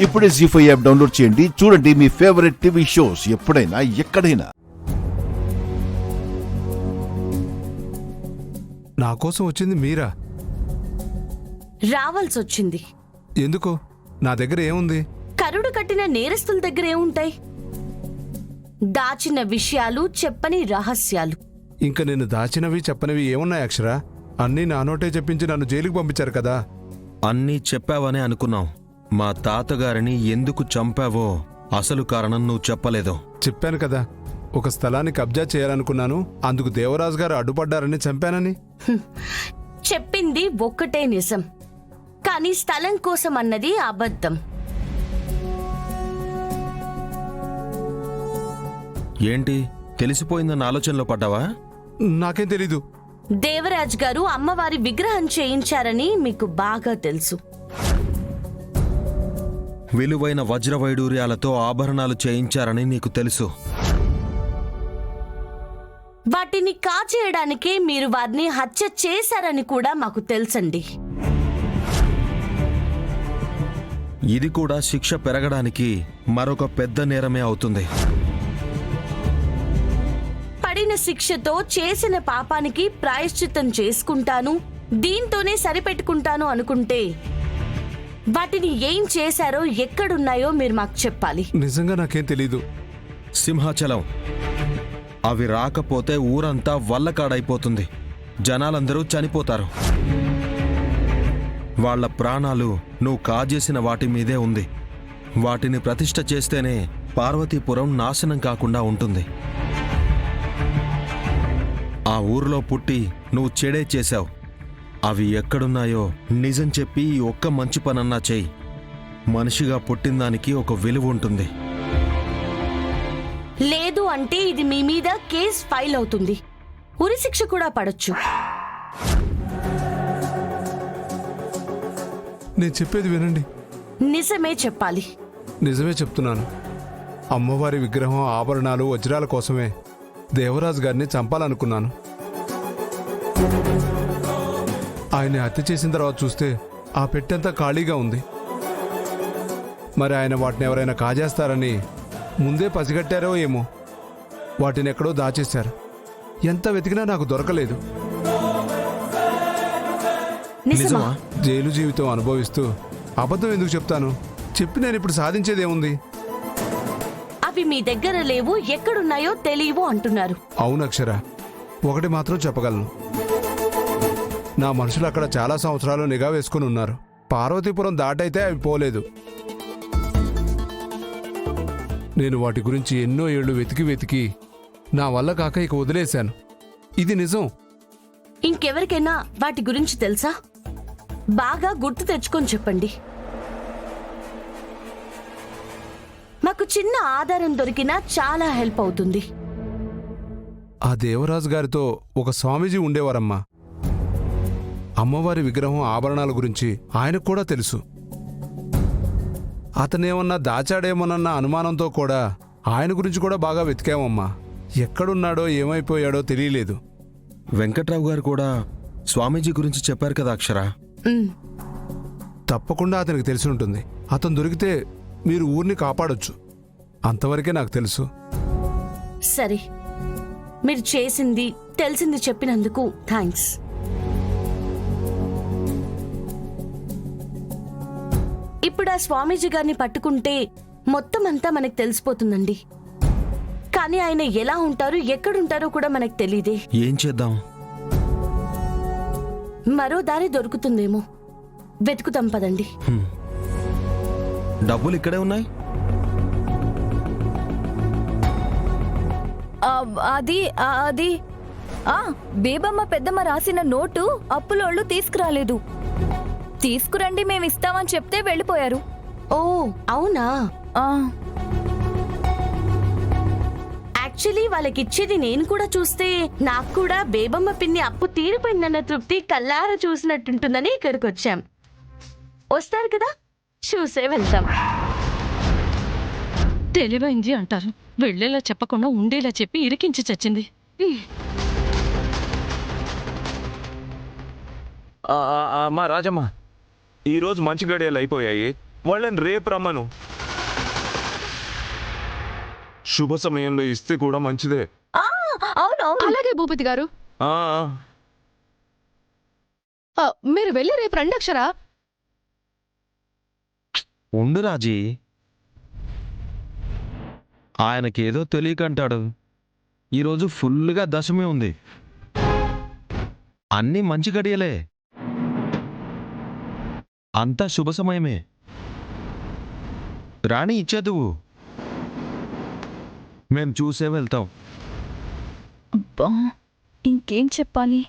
ఇప్పుడే జీ5 app download చేయండి. చూడండి మీ ఫేవరెట్ టీవీ షోస్ ఎప్పుడైనా ఎక్కడైనా. నా కోసం వచ్చింది మీరా? రావాల్సొచ్చింది. ఎందుకు? నా దగ్గర ఏముంది? కరుడు కట్టిన నేరస్తుల దగ్గర ఏముంటాయి? దాచిన విషయాలు, చెప్పని రహస్యాలు. ఇంక నేను దాచినవి చెప్పనివి ఏమున్నాయి అక్షర? అన్నీ నా నోటే చెప్పించి నన్ను జైలుకి పంపించారు కదా. అన్నీ చెప్పావనే అనుకున్నాం. మా తాతగారిని ఎందుకు చంపావో అసలు కారణం నువ్వు చెప్పలేదు. చెప్పాను కదా, ఒక స్థలాన్ని కబ్జా చేయాలనుకున్నాను, అందుకు దేవరాజు గారు అడ్డుపడ్డారని చంపానని. చెప్పింది ఒక్కటే నిజం, కానీ స్థలం కోసం అన్నది అబద్ధం. ఏంటి తెలిసిపోయిందన్న ఆలోచనలో పడ్డావా? నాకేం తెలీదు. దేవరాజ్ గారు అమ్మవారి విగ్రహం చేయించారని మీకు బాగా తెలుసు. విలువైన వజ్రవైడూర్యాలతో ఆభరణాలు చేయించారని నీకు తెలుసు. వాటిని కాచేయడానికే మీరు వారిని హత్య చేశారని కూడా మాకు తెలుసండి. ఇది కూడా శిక్ష పెరగడానికి మరొక పెద్ద నేరమే అవుతుంది. పడిన శిక్షతో చేసిన పాపానికి ప్రాయశ్చిత్తం చేసుకుంటాను, దీంతోనే సరిపెట్టుకుంటాను అనుకుంటే వాటిని ఏం చేశారో, ఎక్కడున్నాయో మీరు మాకు చెప్పాలి. నిజంగా నాకేం తెలీదు. సింహాచలం. అవి రాకపోతే ఊరంతా వల్లకాడైపోతుంది. జనాలందరూ చనిపోతారు. వాళ్ల ప్రాణాలు నువ్వు కాజేసిన వాటి మీదే ఉంది. వాటిని ప్రతిష్ఠ చేస్తేనే పార్వతీపురం నాశనం కాకుండా ఉంటుంది. ఆ ఊరిలో పుట్టి నువ్వు చెడే చేశావు. అవి ఎక్కడున్నాయో నిజం చెప్పి ఒక్క మంచి పనన్నా చెయ్యి. మనిషిగా పుట్టిందానికి ఒక విలువ ఉంటుంది. లేదు అంటే ఇది మీ మీద కేస్ ఫైల్ అవుతుంది, ఉరిశిక్ష కూడా పడొచ్చు. నేను చెప్పేది వినండి. నిజమే చెప్పాలి. నిజమే చెప్తున్నాను. అమ్మవారి విగ్రహం, ఆభరణాలు, వజ్రాల కోసమే దేవరాజు గారిని చంపాలనుకున్నాను. ఆయన్ని హత్య చేసిన తర్వాత చూస్తే ఆ పెట్టెంతా ఖాళీగా ఉంది. మరి ఆయన వాటిని ఎవరైనా కాజేస్తారని ముందే పసిగట్టారో ఏమో. వాటిని ఎక్కడో దాచేశారు. ఎంత వెతికినా నాకు దొరకలేదు. నిజమా? జైలు జీవితం అనుభవిస్తూ అబద్ధం ఎందుకు చెప్తాను? చెప్పి నేను ఇప్పుడు సాధించేదేముంది? అవి మీ దగ్గర లేవు, ఎక్కడున్నాయో తెలియవు అంటున్నారు. అవును అక్షర, ఒకటి మాత్రం చెప్పగలను. నా మనుషులు అక్కడ చాలా సంవత్సరాలు నిఘా వేసుకుని ఉన్నారు. పార్వతీపురం దాటైతే అవి పోలేదు. నేను వాటి గురించి ఎన్నో ఏళ్లు వెతికి వెతికి నా వల్ల కాక ఇక వదిలేశాను. ఇది నిజం. ఇంకెవరికైనా వాటి గురించి తెలుసా? బాగా గుర్తు తెచ్చుకొని చెప్పండి. మాకు చిన్న ఆధారం దొరికినా చాలా హెల్ప్ అవుతుంది. ఆ దేవరాజు గారితో ఒక స్వామీజీ ఉండేవారమ్మా. అమ్మవారి విగ్రహం, ఆభరణాల గురించి ఆయనకు కూడా తెలుసు. అతనేమన్నా దాచాడేమోనన్న అనుమానంతో కూడా ఆయన గురించి కూడా బాగా వెతికామమ్మా. ఎక్కడున్నాడో ఏమైపోయాడో తెలియలేదు. వెంకట్రావు గారు కూడా స్వామీజీ గురించి చెప్పారు కదా అక్షర. తప్పకుండా అతనికి తెలిసి ఉంటుంది. అతను దొరికితే మీరు ఊరిని కాపాడొచ్చు. అంతవరకే నాకు తెలుసు. సరే, మీరు చేసింది, తెలిసింది చెప్పినందుకు థ్యాంక్స్. ఇప్పుడు ఆ స్వామీజీ గారిని పట్టుకుంటే మొత్తం అంతా మనకు తెలిసిపోతుందండి. కానీ ఆయన ఎలా ఉంటారు, ఎక్కడుంటారో కూడా మనకు తెలీదే. ఏం చేద్దాం? మరో దారి దొరుకుతుందేమో. వెతుకుతాం పదండి. డబ్బులు ఇక్కడే ఉన్నాయి. అది బేబమ్మ పెద్దమ్మ రాసిన నోటు అప్పులోళ్ళు తీసుకురాలేదు. తీసుకురండి మేమిస్తామని చెప్తే వెళ్ళిపోయారు. ఓ అవునా? యాక్చువల్లీ వాళ్ళకిచ్చేది నేను కూడా చూస్తే నాకు కూడా బేబమ్మ పిన్ని అప్పు తీరిపోయిందన్న తృప్తి కల్లారా చూసినట్టుంటుందని ఇక్కడికి వచ్చాం. వస్తారు కదా, చూసే వెళ్తాం. తెలివైంది అంటారు, వెళ్ళేలా చెప్పకుండా ఉండేలా చెప్పి ఇరికించి చచ్చింది. మా రాజమ్మ, ఈరోజు మంచి గడియలు అయిపోయాయి. వాళ్ళని రేపు రమ్మను. శుభ సమయంలో ఇస్తే కూడా మంచిదే. అవును అవును. అలాగే భూపతి గారు, ఆ, మీరు వెళ్ళి రేపు రండి అక్షరా. ఉండు రాజీ, ఆయనకేదో తెలియకంటాడు. ఈరోజు ఫుల్గా దశమి ఉంది, అన్నీ మంచి గడియలే, అంతా శుభ సమయమే. రాణి ఇచ్చేదువు, మేం చూసే వెళ్తాం. అబ్బా, ఇంకేం చెప్పాలి?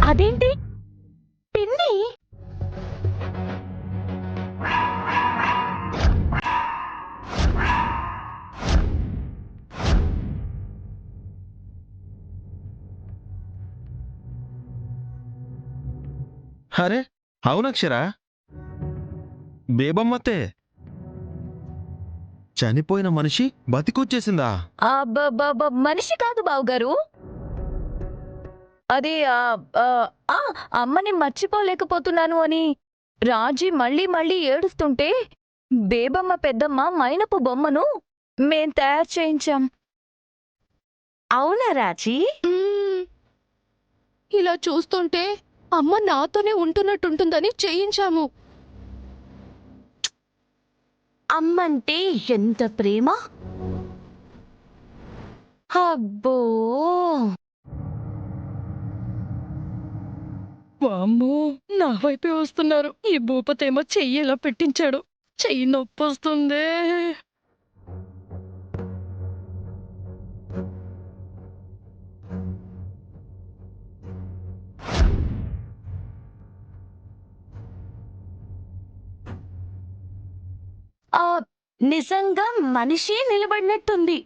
అదేంటి పిన్ని? అరే అవునక్షరా, బేబమ్మతే. చనిపోయిన మనిషి బతికొచ్చేసిందా? మనిషి కాదు బావగారు, అది అమ్మని మర్చిపోలేకపోతున్నాను అని రాజీ మళ్ళీ మళ్ళీ ఏడుస్తుంటే బేబమ్మ పెద్దమ్మ మైనపు బొమ్మను మేం తయారు చేయించాం. అవునా రాజీ? ఇలా చూస్తుంటే అమ్మ నాతోనే ఉంటున్నట్టుంటుందని చేయించాము. అమ్మంటే ఎంత ప్రేమ! అబ్బో, వామ్మో, నా వైపే వస్తున్నారు. ఈ భూపతేమో చెయ్యి ఎలా పెట్టించాడు. చెయ్యి నొప్పి వస్తుంది. ఆ నిజంగా మనిషి నిలబడినట్టుంది.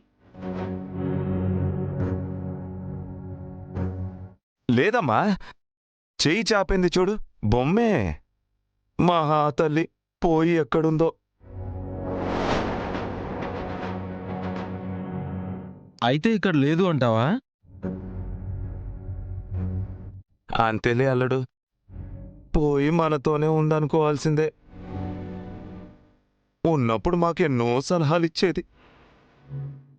లేదమ్మా, చెయ్యి చాపింది చూడు, బొమ్మే. మహా తల్లి పోయి ఎక్కడుందో. అయితే ఇక్కడ లేదు అంటావా? అంతేలే అల్లుడు, పోయి మనతోనే ఉందనుకోవాల్సిందే. ఉన్నప్పుడు మాకెన్నో సలహాలు ఇచ్చేది,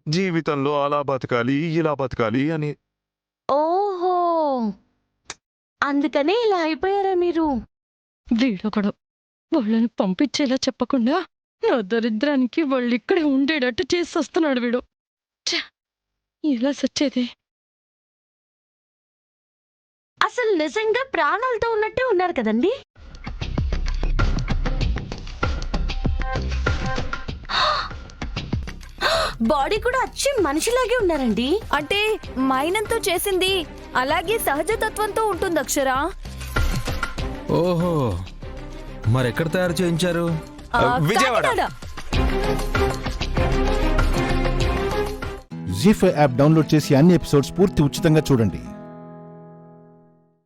జీవితంలో అలా బతకాలి ఇలా బతకాలి అని. ఓహో, అందుకనే ఇలా అయిపోయారా మీరు? వీడొకడు వాళ్ళని పంపించేలా చెప్పకుండా నా దరిద్రానికి వాళ్ళు ఇక్కడే ఉండేటట్టు చేసి వస్తున్నాడు వీడు. ఛ! ఎలా సచ్చేది? అసలు నిజంగా ప్రాణాలతో ఉన్నట్టే ఉన్నారు కదండి. బాడీ కూడా వచ్చి మనిషిలాగే ఉన్నారండి. అంటే మైనంతో చేసింది అలాగే సహజతత్వంతో ఉంటుంది అక్షరా. ఓహో, మరెక్కడ తయారు చేయించారు? విజయవాడ. కాకినాడ. జీ5 యాప్ డౌన్లోడ్ చేసి అన్ని ఎపిసోడ్స్ పూర్తి ఉచితంగా చూడండి.